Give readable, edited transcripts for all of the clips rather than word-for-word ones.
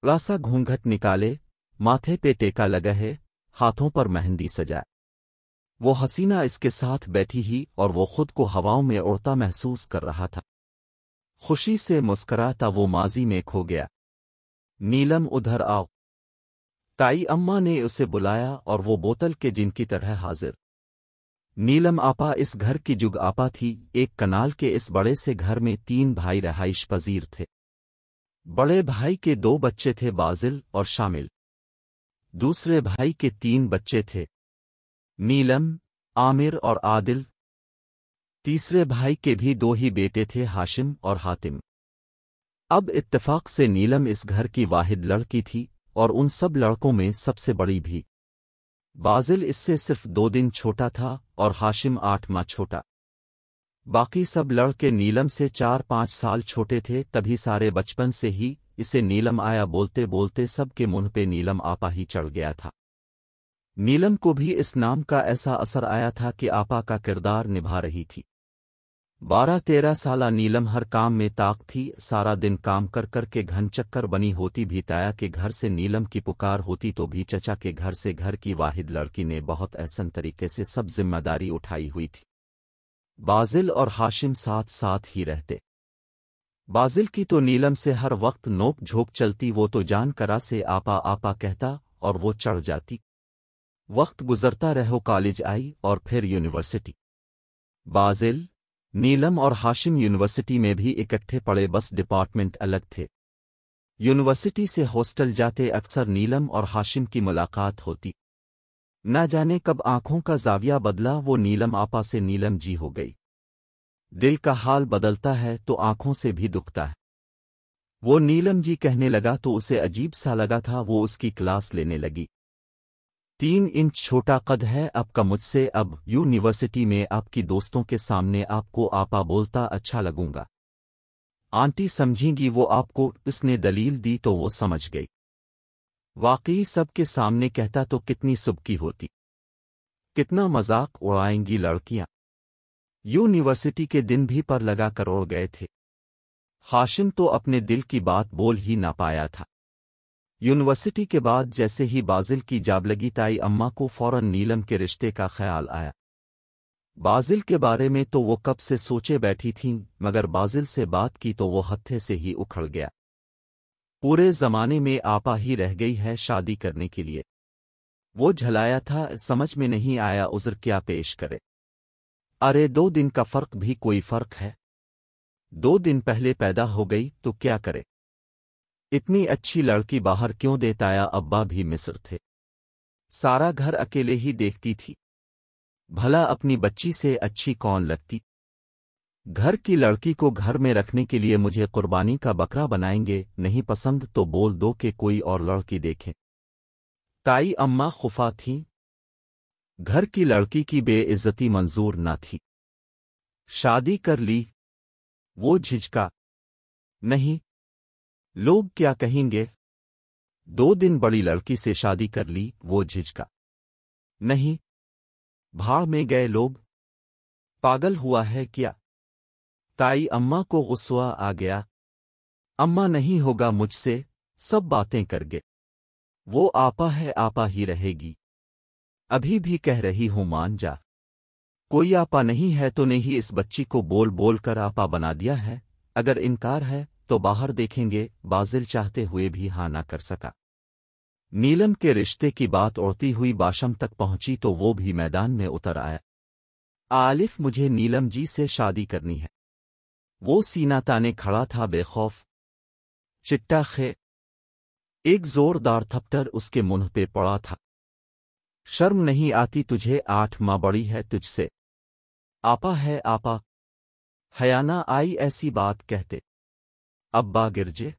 रासा घूंघट निकाले, माथे पे टेका लगा है, हाथों पर मेहंदी सजाए। वो हसीना इसके साथ बैठी ही और वो खुद को हवाओं में उड़ता महसूस कर रहा था। खुशी से मुस्कराता वो माजी में खो गया। नीलम उधर आओ। ताई अम्मा ने उसे बुलाया और वो बोतल के जिनकी तरह हाजिर। नीलम आपा इस घर की जुग आपा थी। एक कनाल के इस बड़े से घर में 3 भाई रहाइश पजीर थे। बड़े भाई के 2 बच्चे थे, बाजिल और शामिल। दूसरे भाई के 3 बच्चे थे, नीलम, आमिर और आदिल। तीसरे भाई के भी 2 ही बेटे थे, हाशिम और हातिम। अब इत्तेफाक से नीलम इस घर की वाहिद लड़की थी और उन सब लड़कों में सबसे बड़ी भी। बाजिल इससे सिर्फ 2 दिन छोटा था और हाशिम 8 माह छोटा। बाकी सब लड़के नीलम से 4-5 साल छोटे थे। तभी सारे बचपन से ही इसे नीलम आया बोलते बोलते सबके मुंह पे नीलम आपा ही चढ़ गया था। नीलम को भी इस नाम का ऐसा असर आया था कि आपा का किरदार निभा रही थी। 12-13 साला नीलम हर काम में ताक थी। सारा दिन काम कर कर के घन चक्कर बनी होती। भी ताया के घर से नीलम की पुकार होती तो भी चचा के घर से। घर की वाहिद लड़की ने बहुत ऐसन तरीके से सब जिम्मेदारी उठाई हुई थी। बाजिल और हाशिम साथ साथ ही रहते। बाजिल की तो नीलम से हर वक्त नोक झोंक चलती। वो तो जान करा से आपा आपा कहता और वो चढ़ जाती। वक्त गुजरता रहो, कॉलेज आई और फिर यूनिवर्सिटी। बाजिल, नीलम और हाशिम यूनिवर्सिटी में भी इकट्ठे पड़े, बस डिपार्टमेंट अलग थे। यूनिवर्सिटी से हॉस्टल जाते अक्सर नीलम और हाशिम की मुलाकात होती। न जाने कब आंखों का जाविया बदला, वो नीलम आपा से नीलम जी हो गई। दिल का हाल बदलता है तो आंखों से भी दुखता है। वो नीलम जी कहने लगा तो उसे अजीब सा लगा था। वो उसकी क्लास लेने लगी। 3 इंच छोटा कद है आपका मुझसे। अब यूनिवर्सिटी में आपकी दोस्तों के सामने आपको आपा बोलता अच्छा लगूंगा। आंटी समझेंगी वो आपको। इसने दलील दी तो वो समझ गई। वाकई सबके सामने कहता तो कितनी सुबकी होती, कितना मजाक उड़ाएंगी लड़कियां। यूनिवर्सिटी के दिन भी पर लगा कर उड़ गए थे। हाशिम तो अपने दिल की बात बोल ही ना पाया था। यूनिवर्सिटी के बाद जैसे ही बाजिल की जाब लगी, ताई अम्मा को फौरन नीलम के रिश्ते का ख्याल आया। बाजिल के बारे में तो वो कब से सोचे बैठी थीं, मगर बाजिल से बात की तो वो हत्थे से ही उखड़ गया। पूरे जमाने में आपा ही रह गई है शादी करने के लिए। वो झलाया था, समझ में नहीं आया उज़्र क्या पेश करे। अरे 2 दिन का फर्क भी कोई फर्क है। 2 दिन पहले पैदा हो गई तो क्या करे। इतनी अच्छी लड़की बाहर क्यों देता। आया अब्बा भी मिस्र थे। सारा घर अकेले ही देखती थी। भला अपनी बच्ची से अच्छी कौन लगती। घर की लड़की को घर में रखने के लिए मुझे कुर्बानी का बकरा बनाएंगे। नहीं पसंद तो बोल दो कि कोई और लड़की देखें। ताई अम्मा खुफा थीं। घर की लड़की की बेइज्जती मंजूर न थी। शादी कर ली। वो झिझका नहीं, लोग क्या कहेंगे। 2 दिन बड़ी लड़की से शादी कर ली, वो झिझका नहीं। भाड़ में गए लोग। पागल हुआ है क्या। ताई अम्मा को गुस्सा आ गया। अम्मा नहीं होगा मुझसे, सब बातें करगे। वो आपा है, आपा ही रहेगी। अभी भी कह रही हूं मान जा। कोई आपा नहीं है तो नहीं इस बच्ची को बोल बोल कर आपा बना दिया है। अगर इनकार है तो बाहर देखेंगे। बाजिल चाहते हुए भी हाँ ना कर सका। नीलम के रिश्ते की बात उड़ती हुई बाशम तक पहुंची तो वो भी मैदान में उतर आया। आलिफ, मुझे नीलम जी से शादी करनी है। वो सीना ताने खड़ा था बेखौफ। चिट्टा खे। एक जोरदार थप्पड़ उसके मुंह पे पड़ा था। शर्म नहीं आती तुझे। 8 माह बड़ी है तुझसे। आपा है आपा। हयाना आई ऐसी बात कहते। अब्बा गिरजे।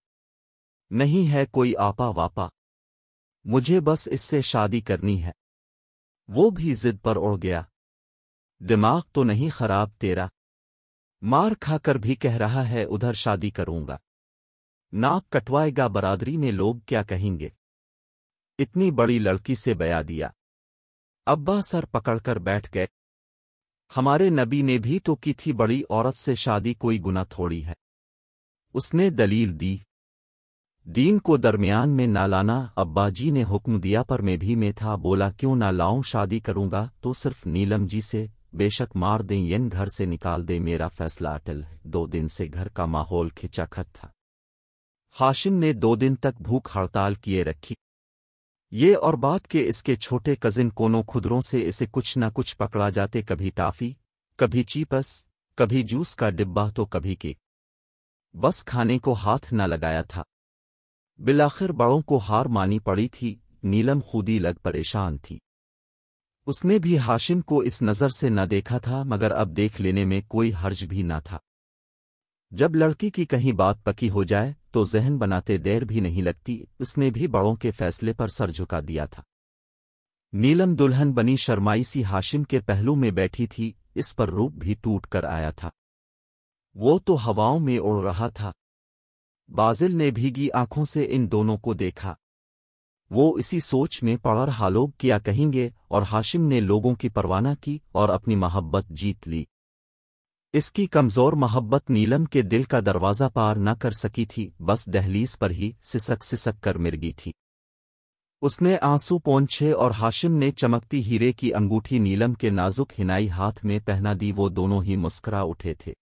नहीं है कोई आपा वापा। मुझे बस इससे शादी करनी है। वो भी जिद पर उड़ गया। दिमाग तो नहीं खराब तेरा। मार खाकर भी कह रहा है उधर शादी करूंगा। नाक कटवाएगा, बरादरी में लोग क्या कहेंगे। इतनी बड़ी लड़की से बया दिया। अब्बा सर पकड़कर बैठ गए। हमारे नबी ने भी तो की थी, बड़ी औरत से शादी कोई गुनाह थोड़ी है। उसने दलील दी। دین کو درمیان میں نہ لانا۔ ابا جی نے حکم دیا پر میں تھا، بولا کیوں نہ لاؤں، شادی کروں گا تو صرف نیلم جی سے، بے شک مار دیں ین گھر سے نکال دے، میرا فیصلہ اٹل ہے۔ 2 دن سے گھر کا ماحول کھچا کھچ تھا۔ ہاشم نے 2 دن تک بھوک ہڑتال کیے رکھی، یہ اور بات کہ اس کے چھوٹے کزن کونوں کھدروں سے اسے کچھ نہ کچھ پکڑا جاتے، کبھی ٹافی، کبھی چیپس، کبھی جوس کا ڈبہ تو کبھی کیک، بس کھانے کو ہاتھ نہ لگایا تھا۔ بالآخر بڑوں کو ہار مانی پڑی تھی۔ نیلم خودی لگ پریشان تھی، اس نے بھی ہاشم کو اس نظر سے نہ دیکھا تھا، مگر اب دیکھ لینے میں کوئی حرج بھی نہ تھا۔ جب لڑکی کی کہیں بات پکی ہو جائے تو ذہن بناتے دیر بھی نہیں لگتی، اس نے بھی بڑوں کے فیصلے پر سر جھکا دیا تھا۔ نیلم دلہن بنی شرمائی سی ہاشم کے پہلو میں بیٹھی تھی، اس پر روپ بھی ٹوٹ کر آیا تھا، وہ تو ہواؤں میں اڑ رہا تھا۔ بازل نے بھیگی آنکھوں سے ان دونوں کو دیکھا، وہ اسی سوچ میں پڑا رہا لوگ کیا کہیں گے، اور ہاشم نے لوگوں کی پرواہ نہ کی اور اپنی محبت جیت لی۔ اس کی کمزور محبت نیلم کے دل کا دروازہ پار نہ کر سکی تھی، بس دہلیز پر ہی سسک سسک کر مر گئی تھی۔ اس نے آنسو پونچھے اور ہاشم نے چمکتی ہیرے کی انگوٹھی نیلم کے نازک ہنائی ہاتھ میں پہنا دی، وہ دونوں ہی مسکرا اٹھے تھے۔